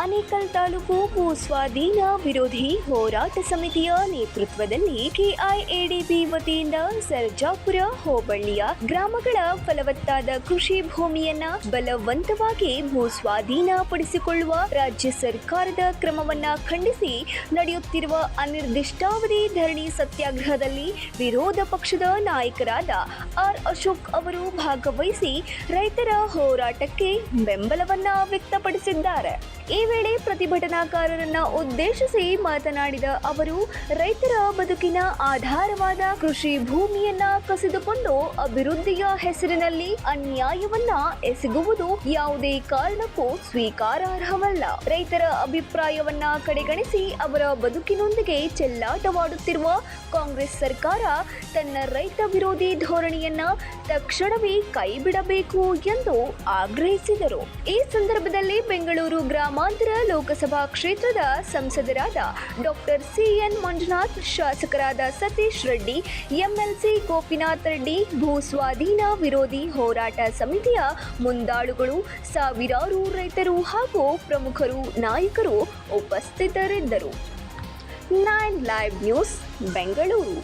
ಆನೇಕಲ್ ತಾಲೂಕು ಭೂ ಸ್ವಾಧೀನ ವಿರೋಧಿ ಹೋರಾಟ ಸಮಿತಿಯ ನೇತೃತ್ವದಲ್ಲಿ ಕೆಐಎಡಿಬಿ ವತಿಯಿಂದ ಸರ್ಜಾಪುರ ಹೋಬಳಿಯ ಗ್ರಾಮಗಳ ಫಲವತ್ತಾದ ಕೃಷಿ ಭೂಮಿಯನ್ನ ಬಲವಂತವಾಗಿ ಭೂ ಸ್ವಾಧೀನಪಡಿಸಿಕೊಳ್ಳುವ ರಾಜ್ಯ ಸರ್ಕಾರದ ಕ್ರಮವನ್ನ ಖಂಡಿಸಿ ನಡೆಯುತ್ತಿರುವ ಅನಿರ್ದಿಷ್ಟಾವಧಿ ಧರಣಿ ಸತ್ಯಾಗ್ರಹದಲ್ಲಿ ವಿರೋಧ ಪಕ್ಷದ ನಾಯಕರಾದ ಆರ್ ಅಶೋಕ್ ಅವರು ಭಾಗವಹಿಸಿ ರೈತರ ಹೋರಾಟಕ್ಕೆ ಬೆಂಬಲವನ್ನ ವ್ಯಕ್ತಪಡಿಸಿದ್ದಾರೆ. ಈ ವೇಳೆ ಪ್ರತಿಭಟನಾಕಾರರನ್ನ ಉದ್ದೇಶಿಸಿ ಮಾತನಾಡಿದ ಅವರು, ರೈತರ ಬದುಕಿನ ಆಧಾರವಾದ ಕೃಷಿ ಭೂಮಿಯನ್ನ ಕಸಿದುಕೊಂಡು ಅಭಿವೃದ್ಧಿಯ ಹೆಸರಿನಲ್ಲಿ ಅನ್ಯಾಯವನ್ನ ಎಸಗುವುದು ಯಾವುದೇ ಕಾರಣಕ್ಕೂ ಸ್ವೀಕಾರಾರ್ಹವಲ್ಲ. ರೈತರ ಅಭಿಪ್ರಾಯವನ್ನ ಕಡೆಗಣಿಸಿ ಅವರ ಬದುಕಿನೊಂದಿಗೆ ಚೆಲ್ಲಾಟವಾಡುತ್ತಿರುವ ಕಾಂಗ್ರೆಸ್ ಸರ್ಕಾರ ತನ್ನ ರೈತ ವಿರೋಧಿ ಧೋರಣೆಯನ್ನ ತಕ್ಷಣವೇ ಕೈಬಿಡಬೇಕು ಎಂದು ಆಗ್ರಹಿಸಿದರು. ಈ ಸಂದರ್ಭದಲ್ಲಿ ಬೆಂಗಳೂರು ಗ್ರಾಮಾಂತರ ಲೋಕಸಭಾ ಕ್ಷೇತ್ರದ ಸಂಸದರಾದ ಡಾಕ್ಟರ್ ಸಿಎನ್ ಮಂಜುನಾಥ್, ಶಾಸಕರಾದ ಸತೀಶ್ ರೆಡ್ಡಿ, ಎಂಎಲ್ಸಿ ಗೋಪಿನಾಥ್ ರೆಡ್ಡಿ, ಭೂ ಸ್ವಾಧೀನ ವಿರೋಧಿ ಹೋರಾಟ ಸಮಿತಿಯ ಮುಂದಾಳುಗಳು, ಸಾವಿರಾರು ರೈತರು ಹಾಗೂ ಪ್ರಮುಖರು ನಾಯಕರು ಉಪಸ್ಥಿತರಿದ್ದರು. 9 ಲೈವ್ ನ್ಯೂಸ್ ಬೆಂಗಳೂರು.